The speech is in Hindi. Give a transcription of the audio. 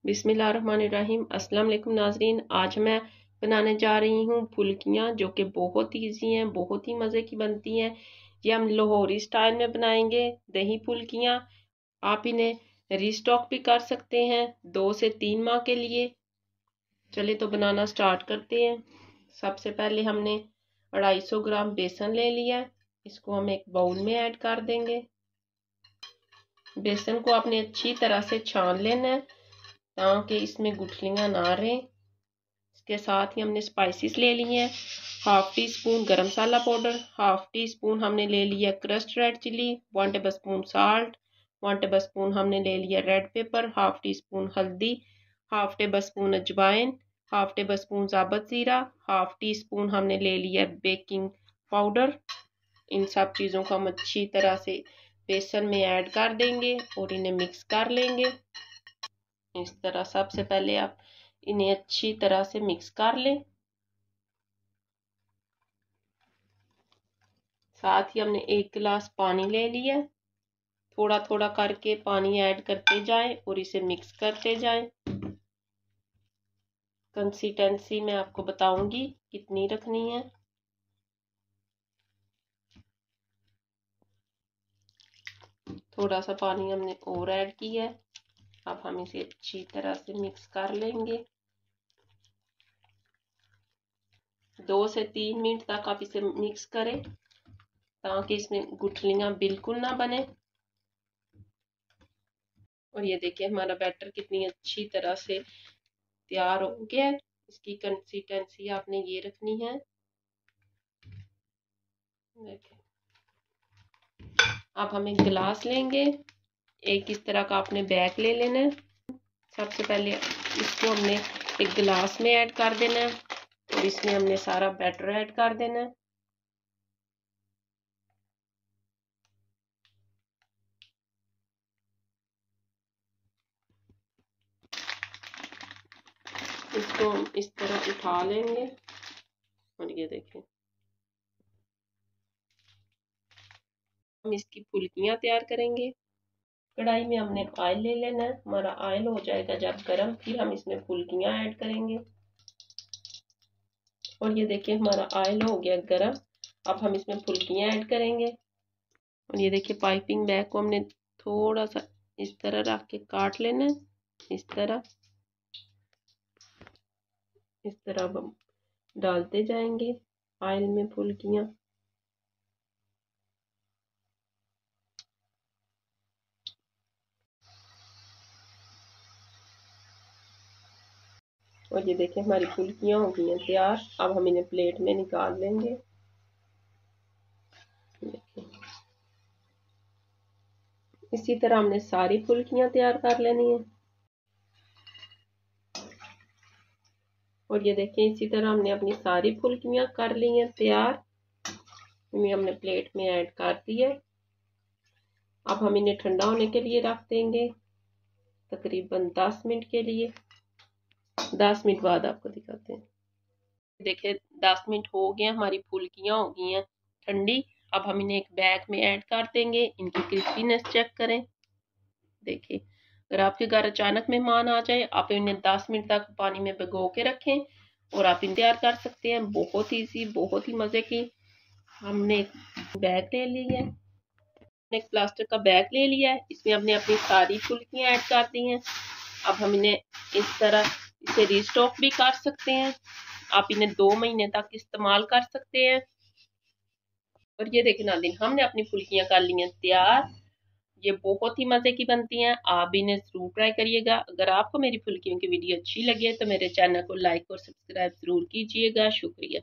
बिस्मिल्लाहिर्रहमानिर्रहीम। अस्सलाम वालेकुम नाजरीन। आज मैं बनाने जा रही हूँ फुल्कियाँ, जो कि बहुत ईजी हैं, बहुत ही मज़े की बनती हैं। ये हम लाहौरी स्टाइल में बनाएंगे दही फुल्कियाँ। आप इन्हें रीस्टॉक भी कर सकते हैं 2 से 3 माह के लिए। चलिए तो बनाना स्टार्ट करते हैं। सबसे पहले हमने 250 ग्राम बेसन ले लिया। इसको हम एक बाउल में ऐड कर देंगे। बेसन को आपने अच्छी तरह से छान लेना है ताकि इसमें गुठलियाँ ना रहें। इसके साथ ही हमने स्पाइसेस ले लिए हैं। 1/2 टीस्पून गरम मसाला पाउडर, 1/2 टीस्पून हमने ले लिया crushed red chilli, 1 tablespoon salt, 1 tablespoon हमने ले लिया रेड पेपर, 1/2 टीस्पून हल्दी, 1/2 टेबलस्पून अजवाइन, 1/2 टेबलस्पून साबुत ज़ीरा, 1/2 टीस्पून हमने ले लिया बेकिंग पाउडर। इन सब चीज़ों को हम अच्छी तरह से बेसन में ऐड कर देंगे और इन्हें मिक्स कर लेंगे। इस तरह सबसे पहले आप इन्हें अच्छी तरह से मिक्स कर लें। साथ ही हमने 1 गिलास पानी ले लिया। थोड़ा थोड़ा करके पानी ऐड करते जाएं और इसे मिक्स करते जाएं। कंसिस्टेंसी मैं आपको बताऊंगी कितनी रखनी है। थोड़ा सा पानी हमने और ऐड किया है। अब हम इसे अच्छी तरह से मिक्स कर लेंगे। 2 से 3 मिनट तक आप इसे मिक्स करें ताकि इसमें गुठलियां बिल्कुल ना बने। और ये देखिए हमारा बैटर कितनी अच्छी तरह से तैयार हो गया है। इसकी कंसिस्टेंसी आपने ये रखनी है। देखिए अब हम एक गिलास लेंगे। एक इस तरह का आपने बैग ले लेना है। सबसे पहले इसको हमने एक गिलास में ऐड कर देना है और इसमें हमने सारा बैटर ऐड कर देना है। इसको हम इस तरह उठा लेंगे और ये देखिए हम इसकी फुल्कियां तैयार करेंगे। कढ़ाई में हमने ऑयल ले लेना है। हमारा ऑयल हो जाएगा जब गर्म, फिर हम इसमें फुल्कियां ऐड करेंगे। और ये देखिए हमारा ऑयल हो गया गर्म। अब हम इसमें फुल्कियां ऐड करेंगे। और ये देखिए पाइपिंग बैग को हमने थोड़ा सा इस तरह रख के काट लेना है। इस तरह हम डालते जाएंगे ऑयल में फुल्कियां। और ये देखिए हमारी फुल्कियां हो गई हैं तैयार। अब हम इन्हें प्लेट में निकाल लेंगे। देखिए इसी तरह हमने सारी फुल्कियां तैयार कर लेनी है। और ये देखिए इसी तरह हमने अपनी सारी फुल्कियां कर ली हैं तैयार। इन्हें हमने प्लेट में ऐड कर दी है। अब हम इन्हें ठंडा होने के लिए रख देंगे तकरीबन 10 मिनट के लिए। 10 मिनट बाद आपको दिखाते हैं। देखिए 10 मिनट हो गए, हमारी फुल्कियां हो गई हैं ठंडी। अब हम इन्हें एक बैग में ऐड कर देंगे। इनकी क्रिस्पीनेस चेक करें। देखिए अगर आपके घर अचानक मेहमान आ जाए, आप इन्हें 10 मिनट तक पानी में भिगो के रखें और आप इन्हें तैयार कर सकते हैं। बहुत ईजी, बहुत ही मज़े की। हमने एक बैग ले लिया है, एक प्लास्टिक का बैग ले लिया है। इसमें हमने अपनी सारी फुल्कियां ऐड कर दी हैं। अब हम इन्हें इस तरह इसे रीस्टॉक भी कर सकते हैं। आप इन्हें 2 महीने तक इस्तेमाल कर सकते हैं। और ये देखिए नाज़रीन, हमने अपनी फुल्कियां कर ली हैं तैयार। ये बहुत ही मज़े की बनती हैं। आप इन्हें ज़रूर ट्राई करिएगा। अगर आपको मेरी फुल्कियों की वीडियो अच्छी लगे तो मेरे चैनल को लाइक और सब्सक्राइब ज़रूर कीजिएगा। शुक्रिया।